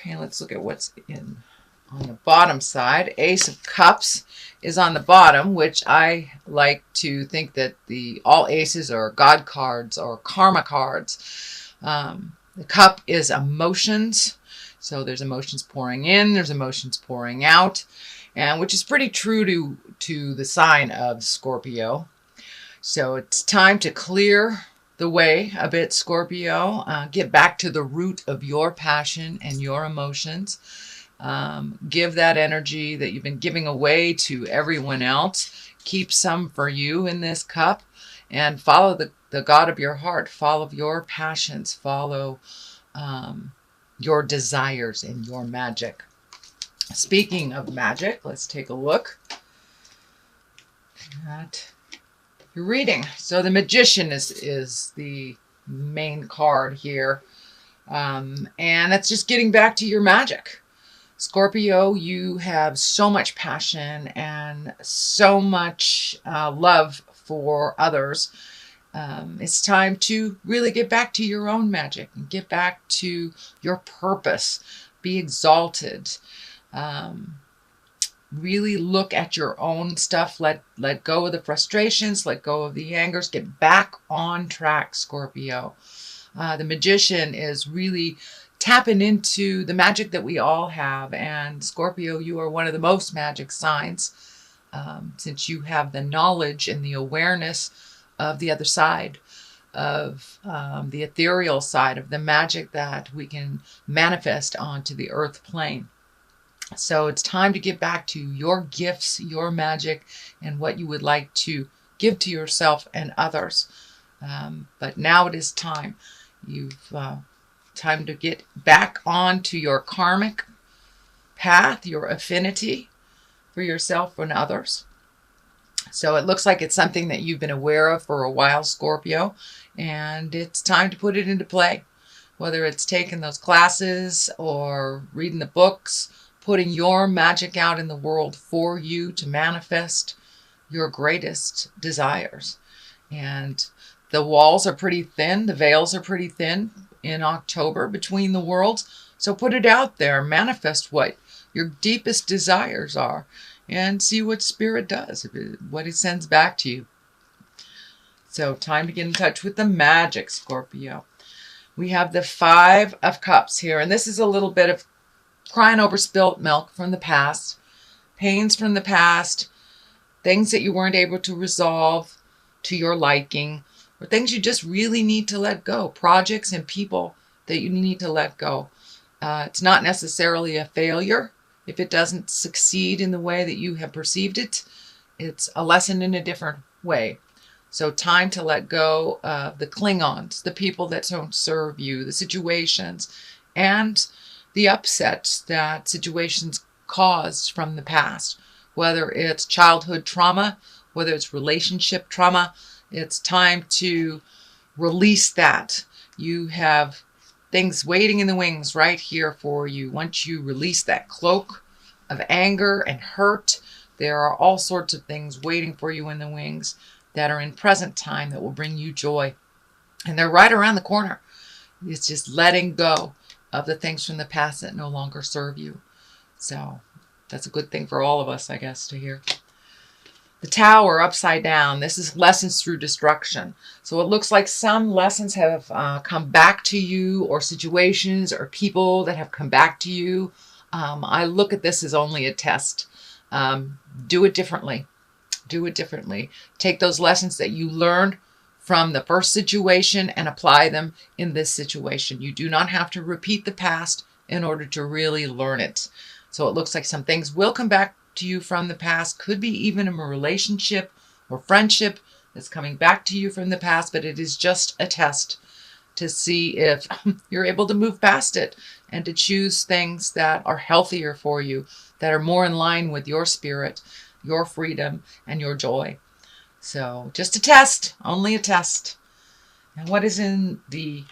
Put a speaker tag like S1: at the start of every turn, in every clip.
S1: and let's look at what's on the bottom side. Ace of Cups is on the bottom, which I like to think that all aces are God cards or karma cards. The cup is emotions. So there's emotions pouring in, there's emotions pouring out, and which is pretty true to the sign of Scorpio. So it's time to clear the way a bit, Scorpio. Get back to the root of your passion and your emotions. Give that energy that you've been giving away to everyone else. Keep some for you in this cup, and follow the God of your heart. Follow your passions. Follow your desires and your magic. Speaking of magic, let's take a look at your reading. So the Magician is the main card here, and that's just getting back to your magic. Scorpio, you have so much passion and so much love for others. It's time to really get back to your own magic and get back to your purpose. Be exalted. Really look at your own stuff. Let go of the frustrations. Let go of the angers. Get back on track, Scorpio. The Magician is really tapping into the magic that we all have. And Scorpio, you are one of the most magic signs, since you have the knowledge and the awareness of the other side, of the ethereal side of the magic that we can manifest onto the earth plane. So it's time to get back to your gifts, your magic, and what you would like to give to yourself and others. But now it is time. Time to get back onto your karmic path, your affinity for yourself and others. So it looks like it's something that you've been aware of for a while, Scorpio, and it's time to put it into play. Whether it's taking those classes or reading the books, putting your magic out in the world for you to manifest your greatest desires. And the walls are pretty thin, the veils are pretty thin in October between the worlds. So put it out there, manifest what your deepest desires are, and see what Spirit does, what it sends back to you. So time to get in touch with the magic, Scorpio. We have the Five of Cups here, and this is a little bit of crying over spilt milk from the past, pains from the past, things that you weren't able to resolve to your liking, or things you just really need to let go, projects and people that you need to let go. It's not necessarily a failure if it doesn't succeed in the way that you have perceived it. It's a lesson in a different way. So time to let go of the Klingons, the people that don't serve you, the situations, and the upsets that situations caused from the past. Whether it's childhood trauma, whether it's relationship trauma, it's time to release that. You have things waiting in the wings right here for you. Once you release that cloak of anger and hurt, there are all sorts of things waiting for you in the wings that are in present time that will bring you joy. And they're right around the corner. It's just letting go of the things from the past that no longer serve you. So that's a good thing for all of us, I guess, to hear. The Tower upside down. This is lessons through destruction. So it looks like some lessons have come back to you, or situations or people that have come back to you. I look at this as only a test. Do it differently. Do it differently. Take those lessons that you learned from the first situation and apply them in this situation. You do not have to repeat the past in order to really learn it. So it looks like some things will come back to you from the past. Could be even a relationship or friendship that's coming back to you from the past, but it is just a test to see if you're able to move past it and to choose things that are healthier for you, that are more in line with your spirit, your freedom, and your joy. So just a test, only a test. And what is in the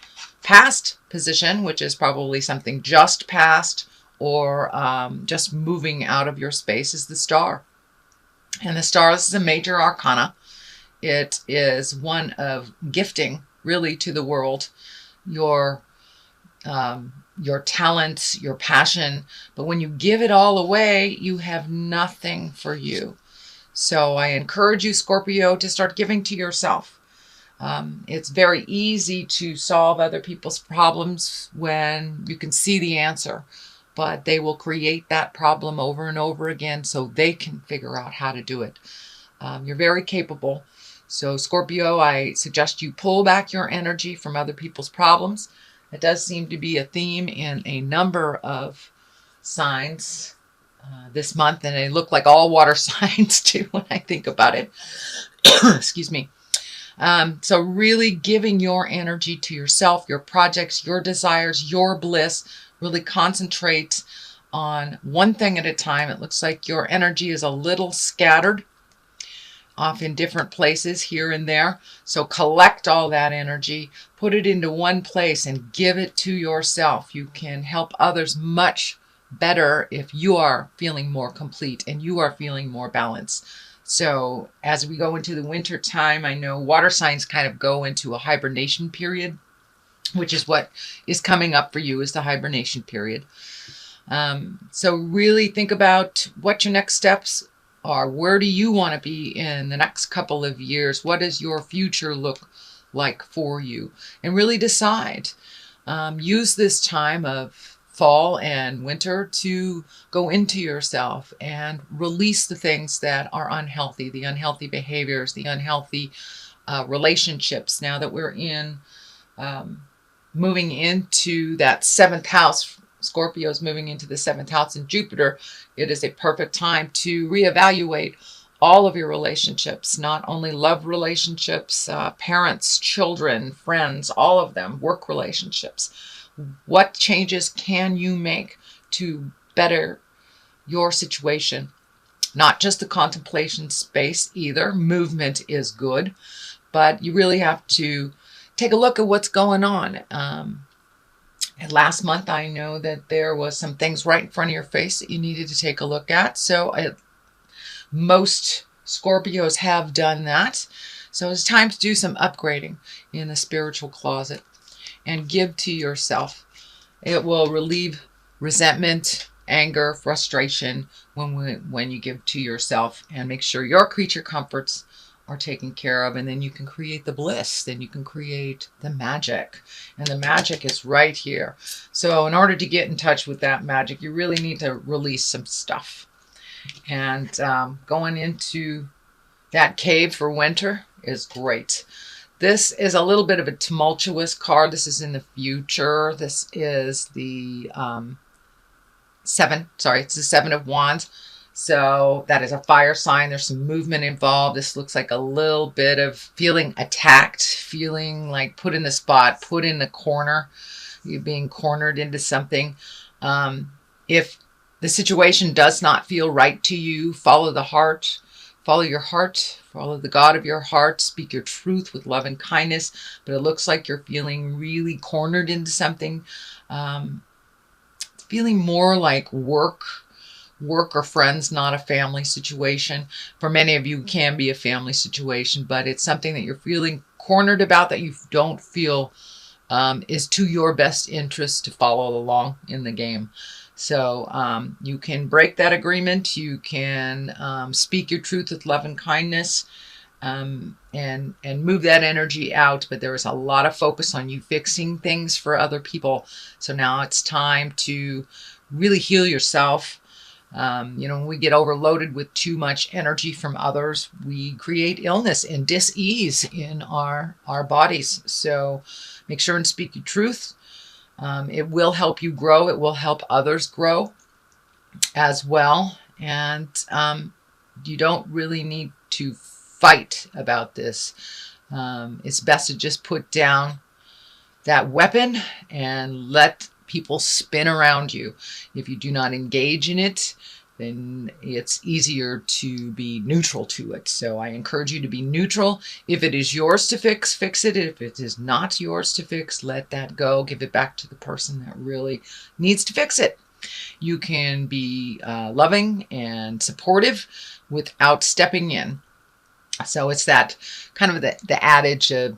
S1: past position, which is probably something just past or just moving out of your space, is the Star. And the Star is a major arcana. It is one of gifting, really, to the world. Your your talents, your passion. But when you give it all away, you have nothing for you. So I encourage you, Scorpio, to start giving to yourself. It's very easy to solve other people's problems when you can see the answer, but they will create that problem over and over again so they can figure out how to do it. You're very capable. So Scorpio, I suggest you pull back your energy from other people's problems. It does seem to be a theme in a number of signs this month, and they look like all water signs too when I think about it. Excuse me. So really giving your energy to yourself, your projects, your desires, your bliss. Really concentrate on one thing at a time. It looks like your energy is a little scattered off in different places here and there. So collect all that energy, put it into one place and give it to yourself. You can help others much better if you are feeling more complete and you are feeling more balanced. So as we go into the winter time, I know water signs kind of go into a hibernation period, which is what is coming up for you, is the hibernation period. So really think about what your next steps are. Where do you want to be in the next couple of years? What does your future look like for you? And really decide. Use this time of fall and winter to go into yourself and release the things that are unhealthy, the unhealthy behaviors, the unhealthy relationships. Now that we're in moving into that 7th house, Scorpio's moving into the 7th house in Jupiter, it is a perfect time to reevaluate all of your relationships, not only love relationships, parents, children, friends, all of them, work relationships. What changes can you make to better your situation? Not just the contemplation space either. Movement is good, but you really have to take a look at what's going on. And last month, I know that there was some things right in front of your face that you needed to take a look at. So most Scorpios have done that. So it's time to do some upgrading in the spiritual closet and give to yourself. It will relieve resentment, anger, frustration when you give to yourself, and make sure your creature comforts are taken care of, and then you can create the bliss, then you can create the magic, and the magic is right here. So in order to get in touch with that magic, you really need to release some stuff. And going into that cave for winter is great. This is a little bit of a tumultuous card. This is in the future. This is the it's the 7 of Wands. So that is a fire sign. There's some movement involved. This looks like a little bit of feeling attacked, feeling like put in the spot, put in the corner. You're being cornered into something. If the situation does not feel right to you, follow the heart. Follow your heart, follow the God of your heart, speak your truth with love and kindness. But it looks like you're feeling really cornered into something. Feeling more like work or friends, not a family situation. For many of you, it can be a family situation, but it's something that you're feeling cornered about, that you don't feel is to your best interest to follow along in the game. So you can break that agreement. You can speak your truth with love and kindness, and move that energy out. But there is a lot of focus on you fixing things for other people. So now it's time to really heal yourself. When we get overloaded with too much energy from others, we create illness and dis-ease in our bodies. So make sure and speak your truth. It will help you grow. It will help others grow as well. And you don't really need to fight about this. It's best to just put down that weapon and let people spin around you. If you do not engage in it, then it's easier to be neutral to it. So I encourage you to be neutral. If it is yours to fix, fix it. If it is not yours to fix, let that go. Give it back to the person that really needs to fix it. You can be loving and supportive without stepping in. So it's that kind of the adage of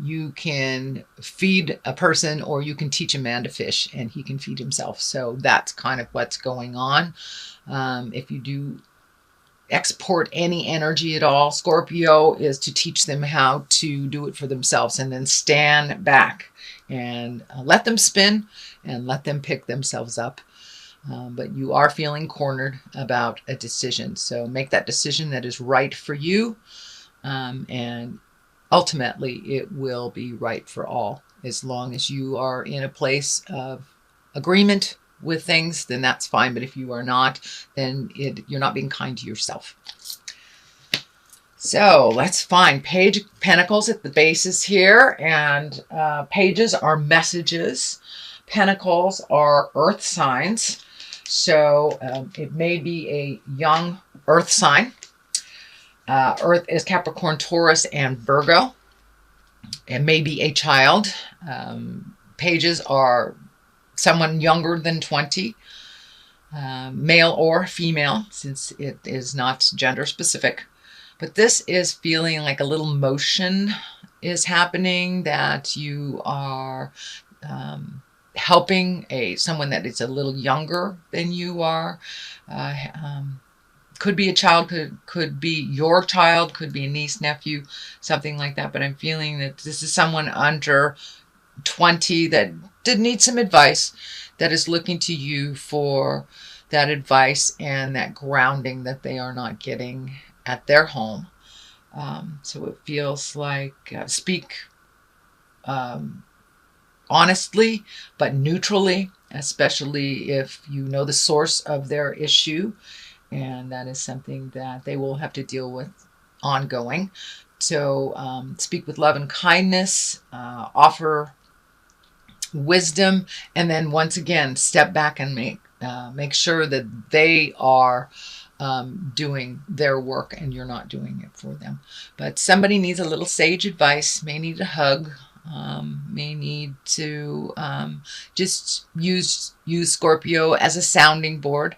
S1: You can feed a person, or you can teach a man to fish and he can feed himself. So that's kind of what's going on. If you do export any energy at all, Scorpio, is to teach them how to do it for themselves, and then stand back and let them spin and let them pick themselves up. But you are feeling cornered about a decision. So make that decision that is right for you. And ultimately, it will be right for all. As long as you are in a place of agreement with things, then that's fine. But if you are not, then you're not being kind to yourself. So let's find Page of Pentacles at the bases here. And pages are messages. Pentacles are earth signs. So it may be a young earth sign. Earth is Capricorn, Taurus, and Virgo. It may be a child. Pages are someone younger than 20, male or female, since it is not gender specific. But this is feeling like a little motion is happening, that you are helping someone that is a little younger than you are. Could be a child, could be your child, could be a niece, nephew, something like that. But I'm feeling that this is someone under 20 that did need some advice, that is looking to you for that advice and that grounding that they are not getting at their home. So it feels like speak honestly, but neutrally, especially if you know the source of their issue. And that is something that they will have to deal with ongoing. So speak with love and kindness, offer wisdom, and then once again, step back and make sure that they are doing their work and you're not doing it for them. But somebody needs a little sage advice, may need a hug, may need to just use Scorpio as a sounding board.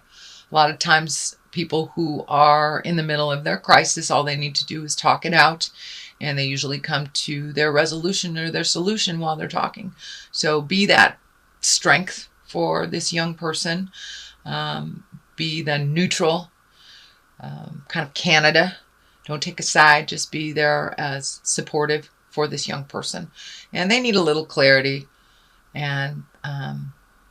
S1: A lot of times people who are in the middle of their crisis, all they need to do is talk it out, and they usually come to their resolution or their solution while they're talking. So be that strength for this young person. Be the neutral, kind of Canada. Don't take a side, just be there as supportive for this young person. And they need a little clarity, and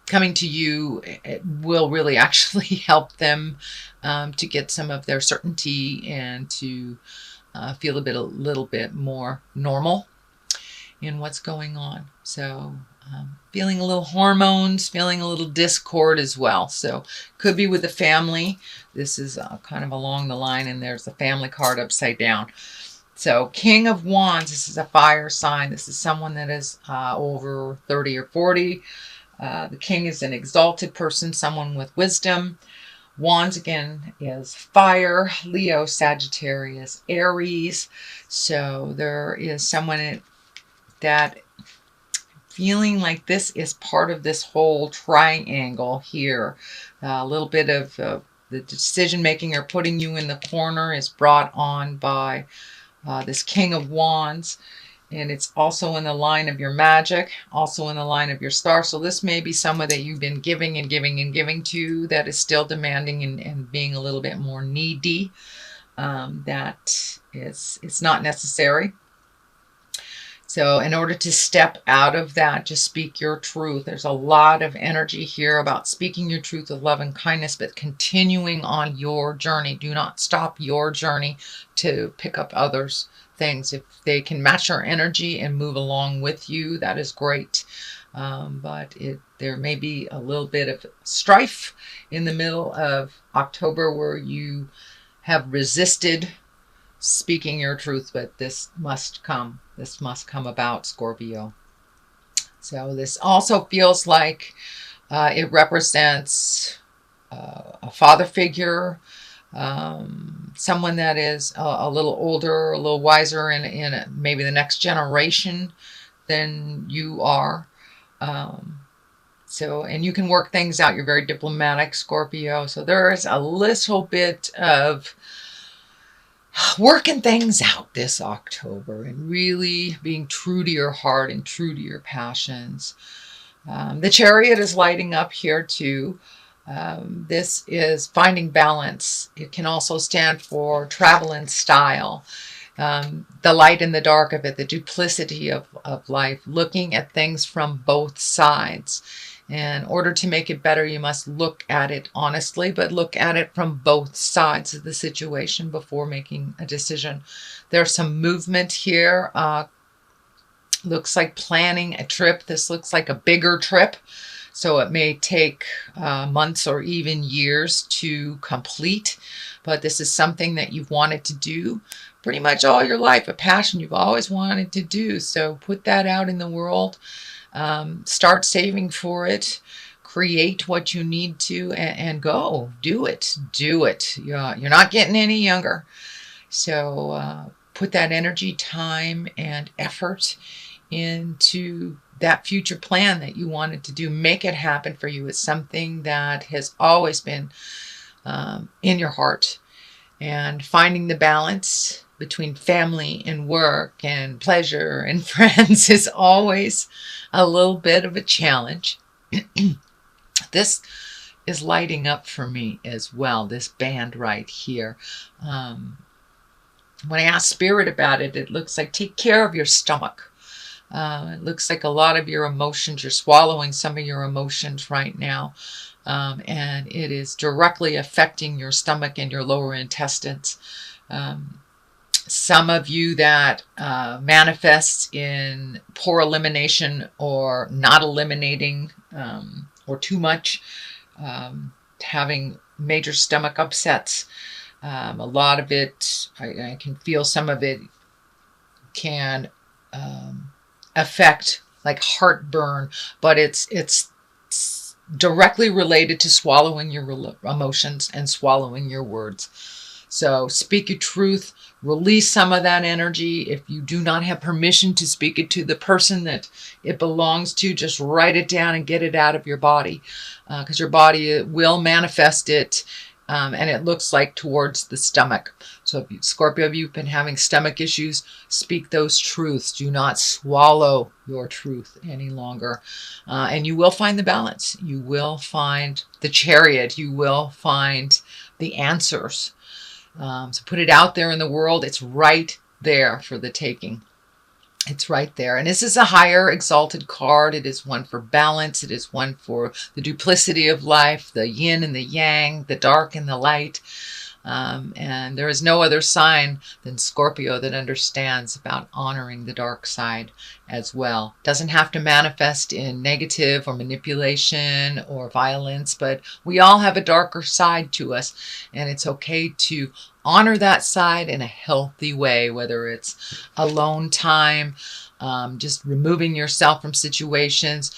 S1: coming to you, it will really actually help them to get some of their certainty and to feel a little bit more normal in what's going on. So feeling a little hormones, feeling a little discord as well. So could be with the family. This is kind of along the line, and there's the family card upside down. So King of Wands, this is a fire sign. This is someone that is over 30 or 40. The king is an exalted person, someone with wisdom. Wands, again, is fire. Leo, Sagittarius, Aries. So there is someone that feeling like this is part of this whole triangle here. A little bit of the decision making or putting you in the corner is brought on by this King of Wands. And it's also in the line of your magic, also in the line of your star. So this may be someone that you've been giving and giving and giving to, that is still demanding and being a little bit more needy. It's not necessary. So in order to step out of that, just speak your truth. There's a lot of energy here about speaking your truth with love and kindness, but continuing on your journey. Do not stop your journey to pick up others' things. If they can match your energy and move along with you, that is great. But there may be a little bit of strife in the middle of October where you have resisted speaking your truth, but this must come. This must come about, Scorpio. So this also feels like it represents a father figure, someone that is a little older, a little wiser in maybe the next generation than you are. And you can work things out. You're very diplomatic, Scorpio. So there is a little bit of working things out this October and really being true to your heart and true to your passions. The Chariot is lighting up here too. This is finding balance. It can also stand for travel and style. The light and the dark of it, the duplicity of life, looking at things from both sides. In order to make it better, you must look at it honestly, but look at it from both sides of the situation before making a decision. There's some movement here. Looks like planning a trip. This looks like a bigger trip. So it may take months or even years to complete. But this is something that you've wanted to do pretty much all your life, a passion you've always wanted to do. So put that out in the world. Start saving for it. Create what you need to and go. Do it. Do it. You're not getting any younger. So put that energy, time, and effort into that future plan that you wanted to do. Make it happen for you. It's something that has always been in your heart. And finding the balance between family and work and pleasure and friends is always a little bit of a challenge. This is lighting up for me as well, this band right here. When I ask Spirit about it, it looks like take care of your stomach. It looks like a lot of your emotions, you're swallowing some of your emotions right now. And it is directly affecting your stomach and your lower intestines. Some of you that manifests in poor elimination or not eliminating or too much, having major stomach upsets. A lot of it, I can feel some of it can affect like heartburn, but it's directly related to swallowing your emotions and swallowing your words. So speak your truth, release some of that energy. If you do not have permission to speak it to the person that it belongs to, just write it down and get it out of your body, because your body will manifest it. And it looks like towards the stomach. So if you, Scorpio, if you've been having stomach issues, speak those truths. Do not swallow your truth any longer. And you will find the balance. You will find the Chariot. You will find the answers. So put it out there in the world. It's right there for the taking. It's right there. And this is a higher exalted card. It is one for balance. It is one for the duplicity of life, the yin and the yang, the dark and the light. And there is no other sign than Scorpio that understands about honoring the dark side as well. Doesn't have to manifest in negative or manipulation or violence, but we all have a darker side to us. And it's okay to honor that side in a healthy way, whether it's alone time, just removing yourself from situations.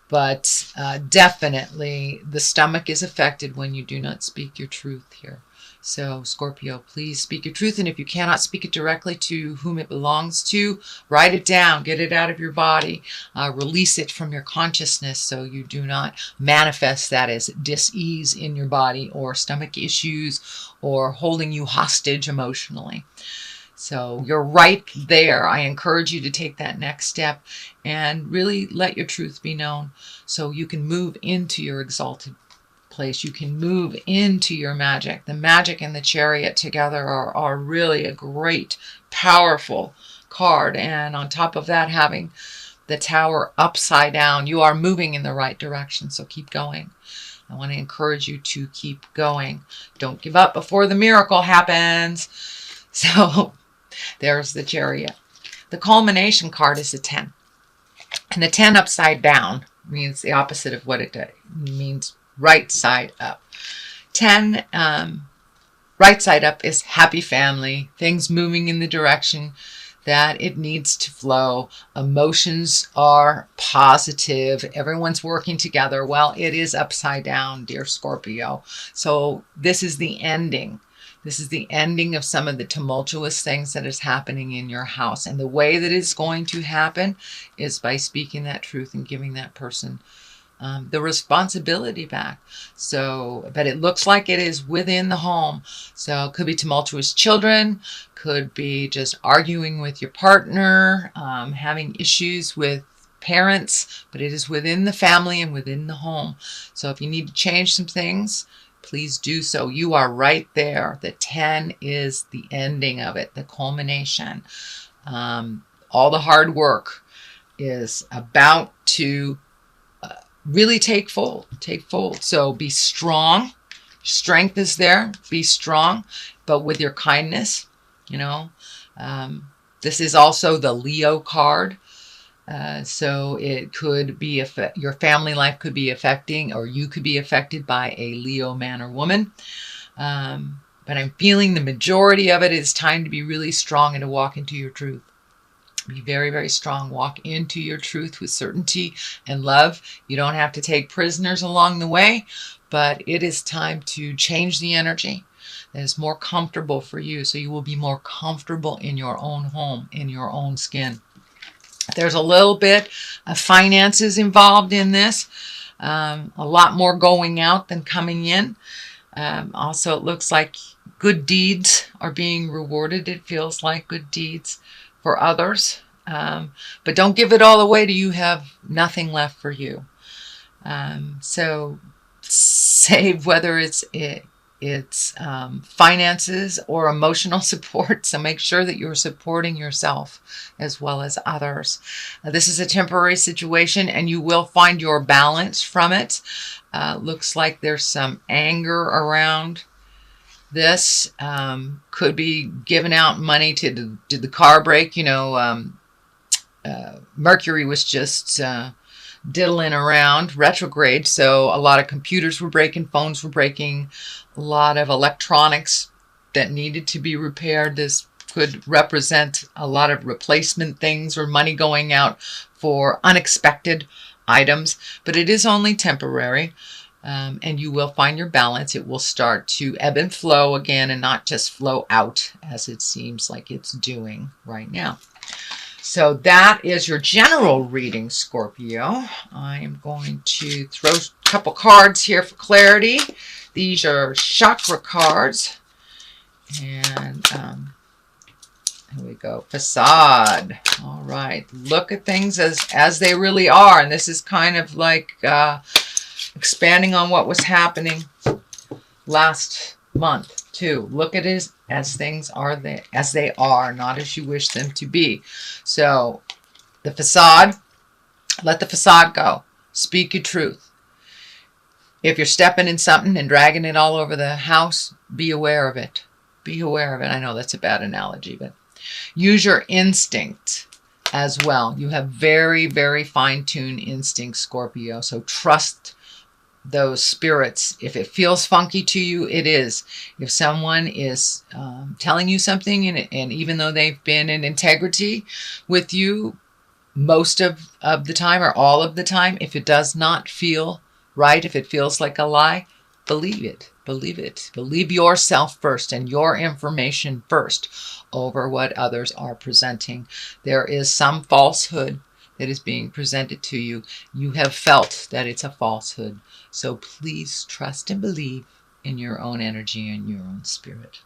S1: But definitely the stomach is affected when you do not speak your truth here. So Scorpio, please speak your truth. And if you cannot speak it directly to whom it belongs to, write it down, get it out of your body, release it from your consciousness so you do not manifest that as dis-ease in your body or stomach issues or holding you hostage emotionally. So you're right there. I encourage you to take that next step and really let your truth be known so you can move into your exalted place. You can move into your magic. The magic and the Chariot together are really a great, powerful card. And on top of that, having the Tower upside down, you are moving in the right direction. So keep going. I want to encourage you to keep going. Don't give up before the miracle happens. So there's the Chariot. The culmination card is the 10. And the 10 upside down means the opposite of what it means. Right side up. 10, right side up is happy family, things moving in the direction that it needs to flow. Emotions are positive. Everyone's working together. Well, it is upside down, dear Scorpio. So this is the ending. This is the ending of some of the tumultuous things that is happening in your house. And the way that it's going to happen is by speaking that truth and giving that person the responsibility back. So, but it looks like it is within the home. So it could be tumultuous children, could be just arguing with your partner, having issues with parents, but it is within the family and within the home. So if you need to change some things, please do so. You are right there. The 10 is the ending of it, the culmination. All the hard work is about to really take fold. So be strong. Strength is there. Be strong, but with your kindness, this is also the Leo card. So it could be, your family life could be affecting, or you could be affected by a Leo man or woman. But I'm feeling the majority of it is time to be really strong and to walk into your truth. Be very, very strong. Walk into your truth with certainty and love. You don't have to take prisoners along the way, but it is time to change the energy that is more comfortable for you, so you will be more comfortable in your own home, in your own skin. There's a little bit of finances involved in this. A lot more going out than coming in. Also, it looks like good deeds are being rewarded. It feels like good deeds for others. But don't give it all away till you have nothing left for you. So save, whether it's finances or emotional support. So make sure that you're supporting yourself as well as others. This is a temporary situation, and you will find your balance from it. Looks like there's some anger around this. Could be giving out money to the car break. Mercury was just diddling around retrograde, so a lot of computers were breaking, phones were breaking, a lot of electronics that needed to be repaired. This could represent a lot of replacement things or money going out for unexpected items, but it is only temporary. And you will find your balance. It will start to ebb and flow again, and not just flow out as it seems like it's doing right now. So that is your general reading, Scorpio. I am going to throw a couple cards here for clarity. These are chakra cards. And here we go. Facade. All right. Look at things as they really are. And this is kind of like expanding on what was happening last month too. Look at it as things are as they are, not as you wish them to be. So the facade, let the facade go. Speak your truth. If you're stepping in something and dragging it all over the house, be aware of it. Be aware of it. I know that's a bad analogy, but use your instinct as well. You have very, very fine-tuned instincts, Scorpio. So trust those spirits. If it feels funky to you, it is. If someone is telling you something, and even though they've been in integrity with you most of the time or all of the time, if it does not feel right, if it feels like a lie, believe it. Believe it. Believe yourself first and your information first over what others are presenting. There is some falsehood that is being presented to you. You have felt that it's a falsehood. So please trust and believe in your own energy and your own spirit.